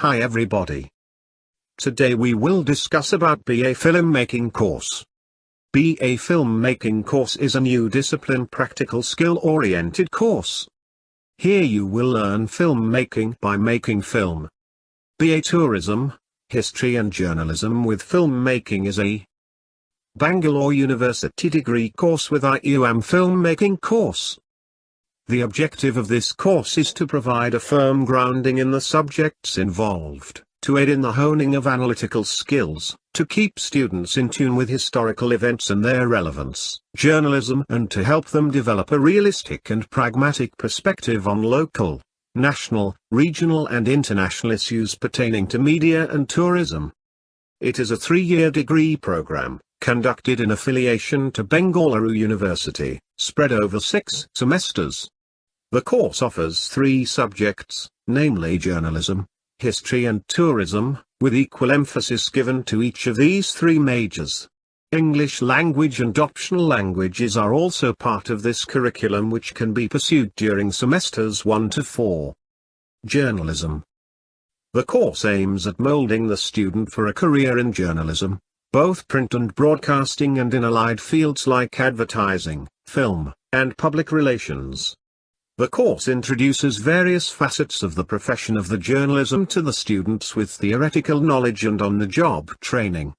Hi everybody. Today we will discuss about BA Filmmaking course. BA Filmmaking course is a new discipline practical skill-oriented course. Here you will learn filmmaking by making film. BA Tourism, History and Journalism with Filmmaking is a Bangalore University degree course with IUM Filmmaking course. The objective of this course is to provide a firm grounding in the subjects involved, to aid in the honing of analytical skills, to keep students in tune with historical events and their relevance, journalism, and to help them develop a realistic and pragmatic perspective on local, national, regional and international issues pertaining to media and tourism. It is a 3-year degree program, conducted in affiliation to Bengaluru University, spread over 6 semesters. The course offers 3 subjects, namely journalism, history and tourism, with equal emphasis given to each of these 3 majors. English language and optional languages are also part of this curriculum, which can be pursued during semesters 1 to 4. Journalism. The course aims at molding the student for a career in journalism, both print and broadcasting, and in allied fields like advertising, film, and public relations. The course introduces various facets of the profession of the journalism to the students with theoretical knowledge and on-the-job training.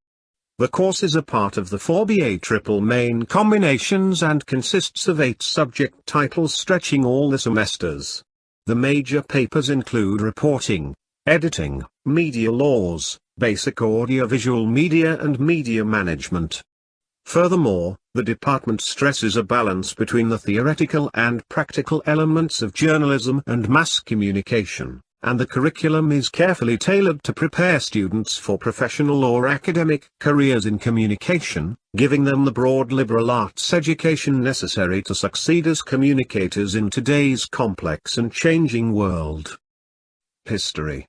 The course is a part of the 4 BA triple main combinations and consists of 8 subject titles stretching all the semesters. The major papers include reporting, editing, media laws, basic audiovisual media and media management. Furthermore, the department stresses a balance between the theoretical and practical elements of journalism and mass communication, and the curriculum is carefully tailored to prepare students for professional or academic careers in communication, giving them the broad liberal arts education necessary to succeed as communicators in today's complex and changing world. History.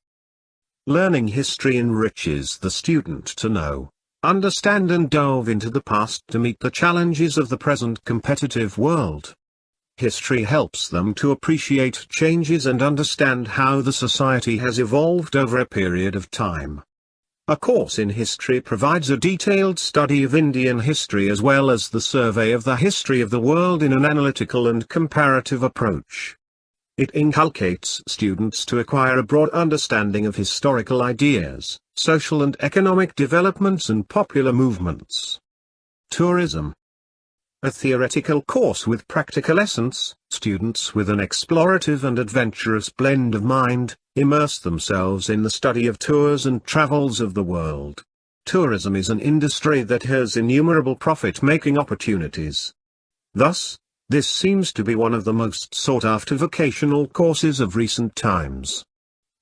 Learning history enriches the student to know, understand and delve into the past to meet the challenges of the present competitive world. History helps them to appreciate changes and understand how the society has evolved over a period of time. A course in history provides a detailed study of Indian history as well as the survey of the history of the world in an analytical and comparative approach. It inculcates students to acquire a broad understanding of historical ideas, social and economic developments and popular movements. Tourism. A theoretical course with practical essence, students with an explorative and adventurous blend of mind, immerse themselves in the study of tours and travels of the world. Tourism is an industry that has innumerable profit-making opportunities. Thus, this seems to be one of the most sought-after vocational courses of recent times.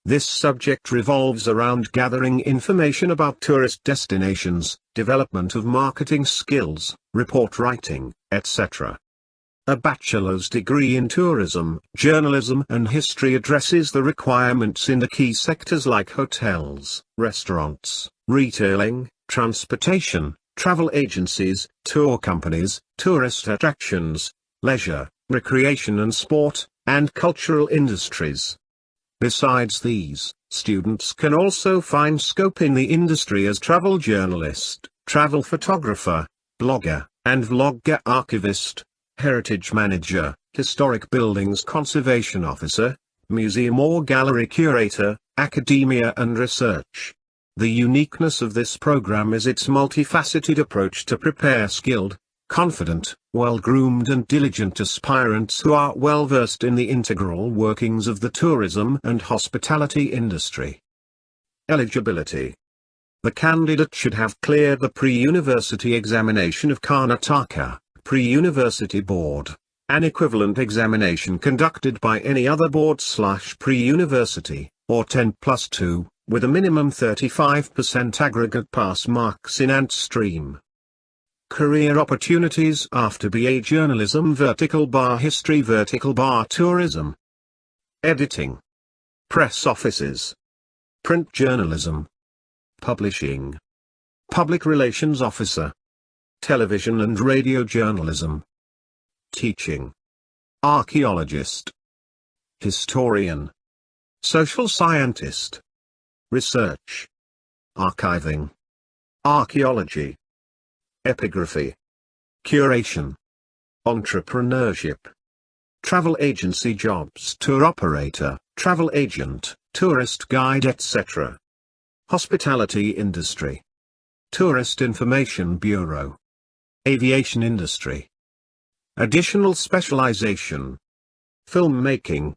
This subject revolves around gathering information about tourist destinations, development of marketing skills, report writing, etc. A bachelor's degree in tourism, journalism and history addresses the requirements in the key sectors like hotels, restaurants, retailing, transportation, travel agencies, tour companies, tourist attractions, leisure, recreation and sport, and cultural industries. Besides these, students can also find scope in the industry as travel journalist, travel photographer, blogger, and vlogger, archivist, heritage manager, historic buildings conservation officer, museum or gallery curator, academia and research. The uniqueness of this program is its multifaceted approach to prepare skilled, confident, well-groomed and diligent aspirants who are well-versed in the integral workings of the tourism and hospitality industry. Eligibility. The candidate should have cleared the pre-university examination of Karnataka, pre-university board, an equivalent examination conducted by any other board/pre-university, or 10+2, with a minimum 35% aggregate pass marks in ANT stream. Career opportunities after BA Journalism /History /Tourism. Editing. Press offices. Print journalism. Publishing. Public relations officer. Television and radio journalism. Teaching. Archaeologist. Historian. Social scientist. research, archiving, archaeology, epigraphy, curation, entrepreneurship, travel agency jobs, tour operator, travel agent, tourist guide, etc. Hospitality industry, tourist information bureau, aviation industry. Additional specialization, filmmaking.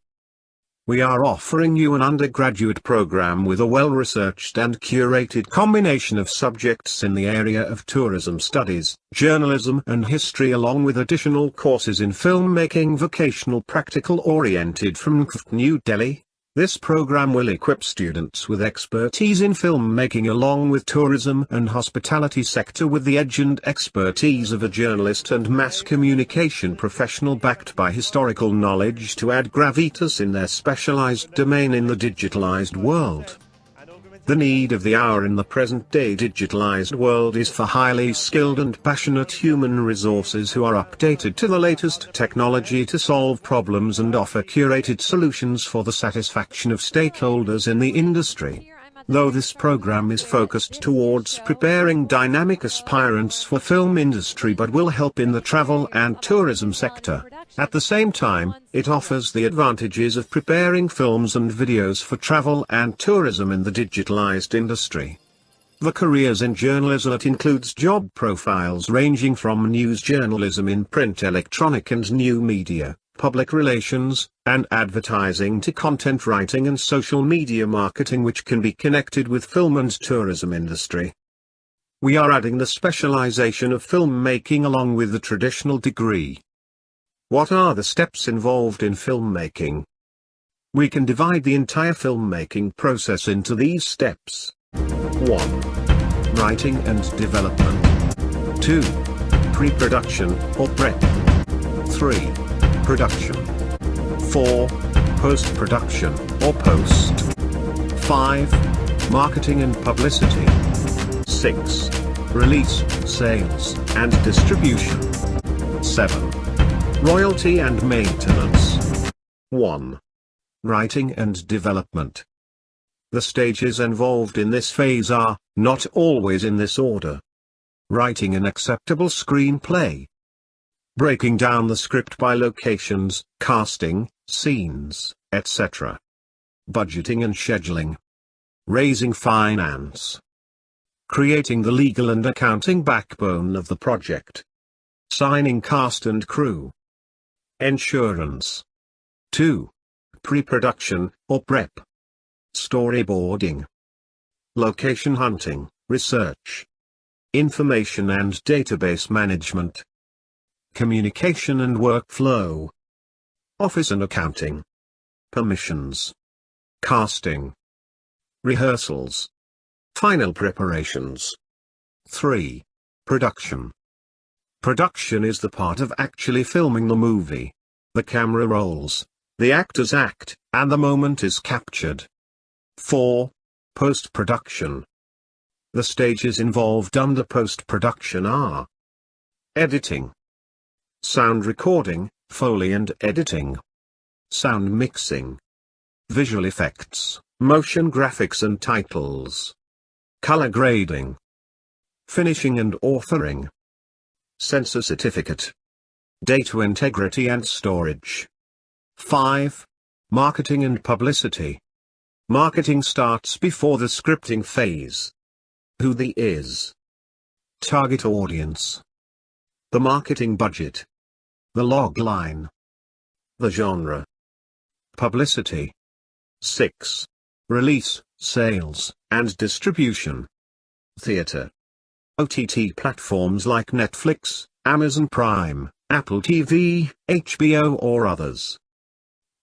We are offering you an undergraduate program with a well-researched and curated combination of subjects in the area of tourism studies, journalism and history, along with additional courses in filmmaking, vocational practical-oriented from New Delhi. This program will equip students with expertise in filmmaking along with tourism and hospitality sector with the edge and expertise of a journalist and mass communication professional backed by historical knowledge to add gravitas in their specialized domain in the digitalized world. The need of the hour in the present-day digitalized world is for highly skilled and passionate human resources who are updated to the latest technology to solve problems and offer curated solutions for the satisfaction of stakeholders in the industry. Though this program is focused towards preparing dynamic aspirants for film industry but will help in the travel and tourism sector, at the same time, it offers the advantages of preparing films and videos for travel and tourism in the digitalized industry. The careers in journalism, it includes job profiles ranging from news journalism in print, electronic and new media, public relations, and advertising to content writing and social media marketing, which can be connected with film and tourism industry. We are adding the specialization of filmmaking along with the traditional degree. What are the steps involved in filmmaking? We can divide the entire filmmaking process into these steps. 1. Writing and development. 2. Pre-production or prep. 3. Production. 4. Post-production or post. 5. Marketing and publicity. 6. Release, sales, and distribution. 7. Royalty and maintenance. 1. Writing and development. The stages involved in this phase are, not always in this order. Writing an acceptable screenplay. Breaking down the script by locations, casting, scenes, etc. Budgeting and scheduling. Raising finance. Creating the legal and accounting backbone of the project. Signing cast and crew. Insurance. 2. Pre-production, or prep. Storyboarding. Location hunting, research. Information and database management. Communication and workflow. Office and accounting. Permissions. Casting. Rehearsals. Final preparations. 3. Production. Production is the part of actually filming the movie. The camera rolls, the actors act, and the moment is captured. 4. Post-production. The stages involved under post-production are editing, sound recording, Foley and editing, sound mixing, visual effects, motion graphics and titles, color grading, finishing and authoring, censor certificate, data integrity and storage. 5. Marketing and publicity. Marketing starts before the scripting phase. Who the is. Target audience. The marketing budget. The log line. The genre. Publicity. 6. Release, sales, and distribution. Theater. OTT platforms like Netflix, Amazon Prime, Apple TV, HBO or others.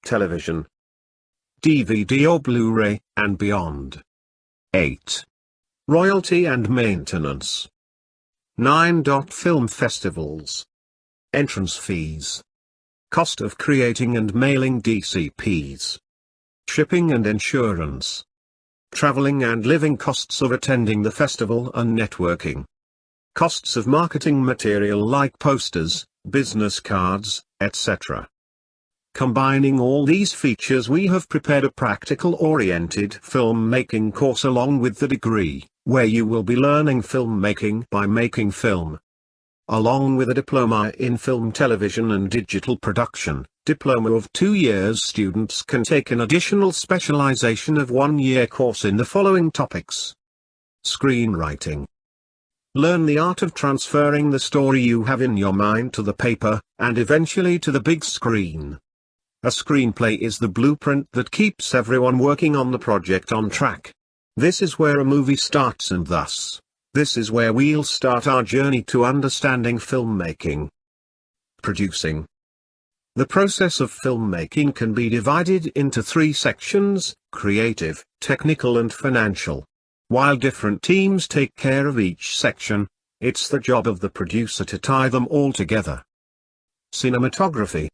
Television. DVD or Blu-ray, and beyond. 8. Royalty and maintenance. 9. Film festivals. Entrance fees. Cost of creating and mailing DCPs. Shipping and insurance. Traveling and living costs of attending the festival and networking. Costs of marketing material like posters, business cards, etc. Combining all these features, we have prepared a practical-oriented filmmaking course along with the degree, where you will be learning filmmaking by making film. Along with a diploma in film, television and digital production, diploma of 2 years, students can take an additional specialization of 1-year course in the following topics. Screenwriting. Learn the art of transferring the story you have in your mind to the paper, and eventually to the big screen. A screenplay is the blueprint that keeps everyone working on the project on track. This is where a movie starts, and thus, this is where we'll start our journey to understanding filmmaking. Producing. The process of filmmaking can be divided into 3 sections: creative, technical and financial. While different teams take care of each section, it's the job of the producer to tie them all together. Cinematography.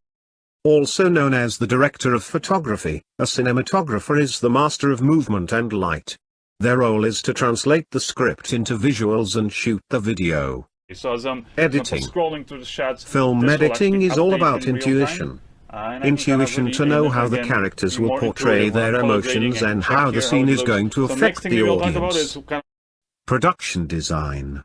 Also known as the director of photography, a cinematographer is the master of movement and light. Their role is to translate the script into visuals and shoot the video. So as Editing. scrolling through the chats, Film editing is all about intuition. Intuition to know how the characters will portray their emotions and how the scene is going to affect the audience. Production design.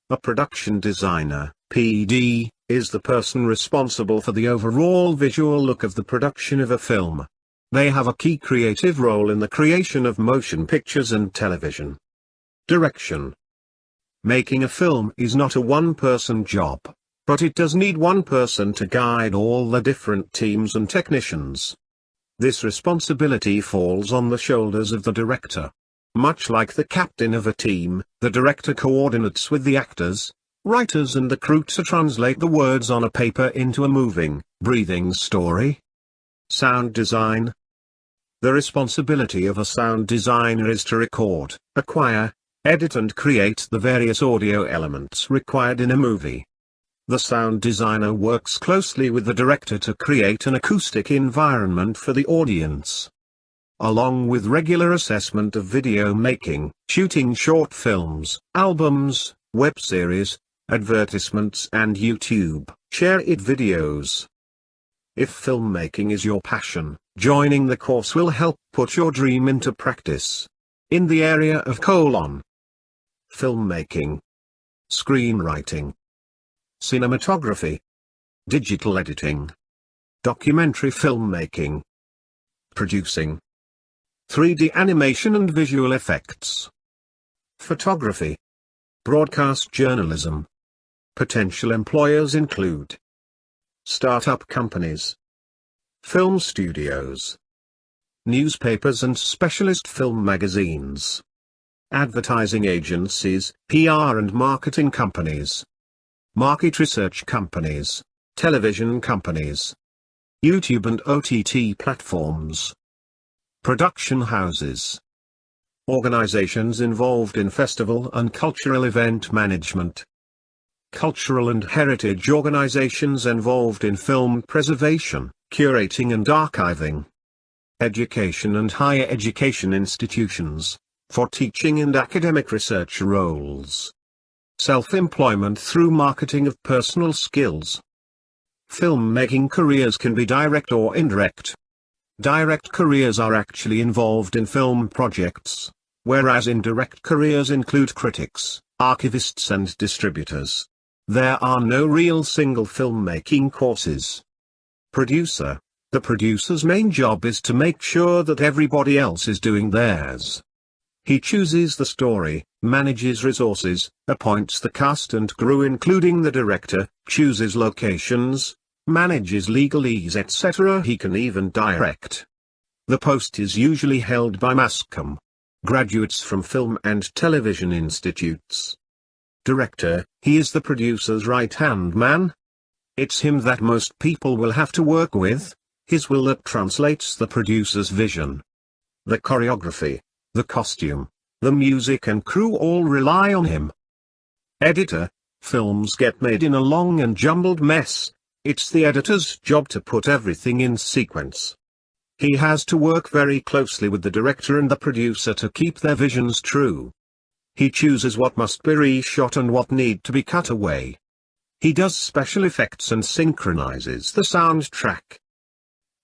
A production designer, PD, is the person responsible for the overall visual look of the production of a film. They have a key creative role in the creation of motion pictures and television. Direction. Making a film is not a one-person job, but it does need one person to guide all the different teams and technicians. This responsibility falls on the shoulders of the director. Much like the captain of a team, the director coordinates with the actors, writers and the crew to translate the words on a paper into a moving, breathing story. Sound design. The responsibility of a sound designer is to record, acquire, edit and create the various audio elements required in a movie. The sound designer works closely with the director to create an acoustic environment for the audience. Along with regular assessment of video making, shooting short films, albums, web series, advertisements and YouTube, share it videos. If filmmaking is your passion, joining the course will help put your dream into practice. In the area of filmmaking, screenwriting, cinematography, digital editing, documentary filmmaking, producing, 3D animation and visual effects, photography, broadcast journalism. Potential employers include startup companies, film studios, newspapers and specialist film magazines, advertising agencies, PR and marketing companies, market research companies, television companies, YouTube and OTT platforms, production houses, organizations involved in festival and cultural event management, cultural and heritage organizations involved in film preservation, curating and archiving, education and higher education institutions, for teaching and academic research roles, self-employment through marketing of personal skills. Filmmaking careers can be direct or indirect. Direct careers are actually involved in film projects, whereas indirect careers include critics, archivists and distributors. There are no real single filmmaking courses. Producer. The producer's main job is to make sure that everybody else is doing theirs. He chooses the story, manages resources, appoints the cast and crew including the director, chooses locations, manages legalese etc. He can even direct. The post is usually held by MASCOM, graduates from film and television institutes. Director, he is the producer's right-hand man. It's him that most people will have to work with, his will that translates the producer's vision. The choreography, the costume, the music and crew all rely on him. Editor, films get made in a long and jumbled mess. It's the editor's job to put everything in sequence. He has to work very closely with the director and the producer to keep their visions true. He chooses what must be reshot and what need to be cut away. He does special effects and synchronizes the soundtrack.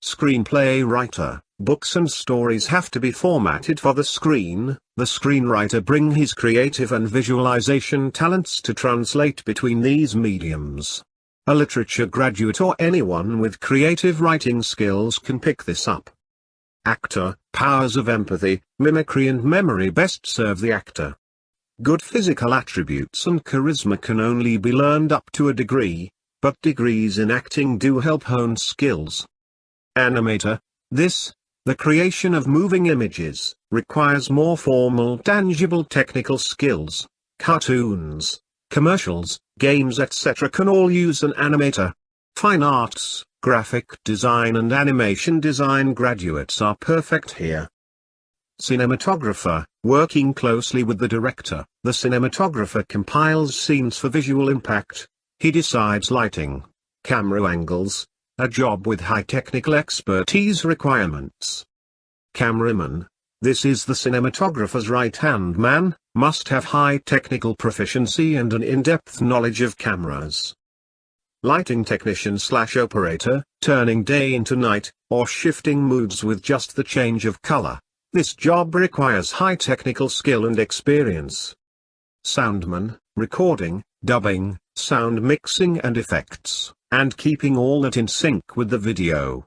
Screenplay writer, books and stories have to be formatted for the screen. The screenwriter brings his creative and visualization talents to translate between these mediums. A literature graduate or anyone with creative writing skills can pick this up. Actor, powers of empathy, mimicry and memory best serve the actor. Good physical attributes and charisma can only be learned up to a degree, but degrees in acting do help hone skills. Animator, the creation of moving images, requires more formal tangible technical skills. Cartoons, commercials, games etc. can all use an animator. Fine arts, graphic design and animation design graduates are perfect here. Cinematographer, working closely with the director, the cinematographer compiles scenes for visual impact. He decides lighting, camera angles, a job with high technical expertise requirements. Cameraman, this is the cinematographer's right-hand man, must have high technical proficiency and an in-depth knowledge of cameras. Lighting technician/operator, turning day into night, or shifting moods with just the change of color. This job requires high technical skill and experience. Soundman, recording, dubbing, sound mixing and effects, and keeping all that in sync with the video.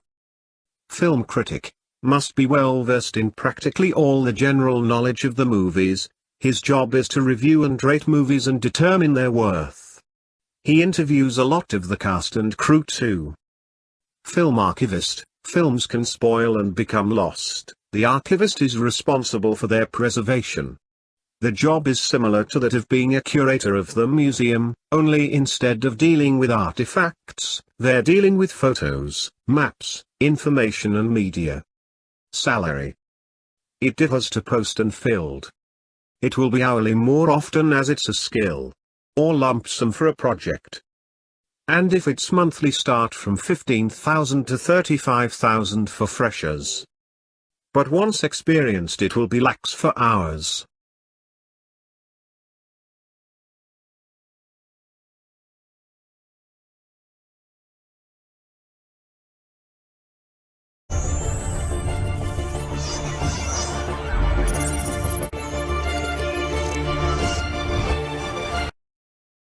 Film critic, must be well versed in practically all the general knowledge of the movies. His job is to review and rate movies and determine their worth. He interviews a lot of the cast and crew too. Film archivist, films can spoil and become lost. The archivist is responsible for their preservation. The job is similar to that of being a curator of the museum, only instead of dealing with artifacts, they're dealing with photos, maps, information and media. Salary. It differs to post and field. It will be hourly more often as it's a skill. Or lump sum for a project. And if it's monthly, start from 15,000 to 35,000 for freshers. But once experienced it will be lax for hours.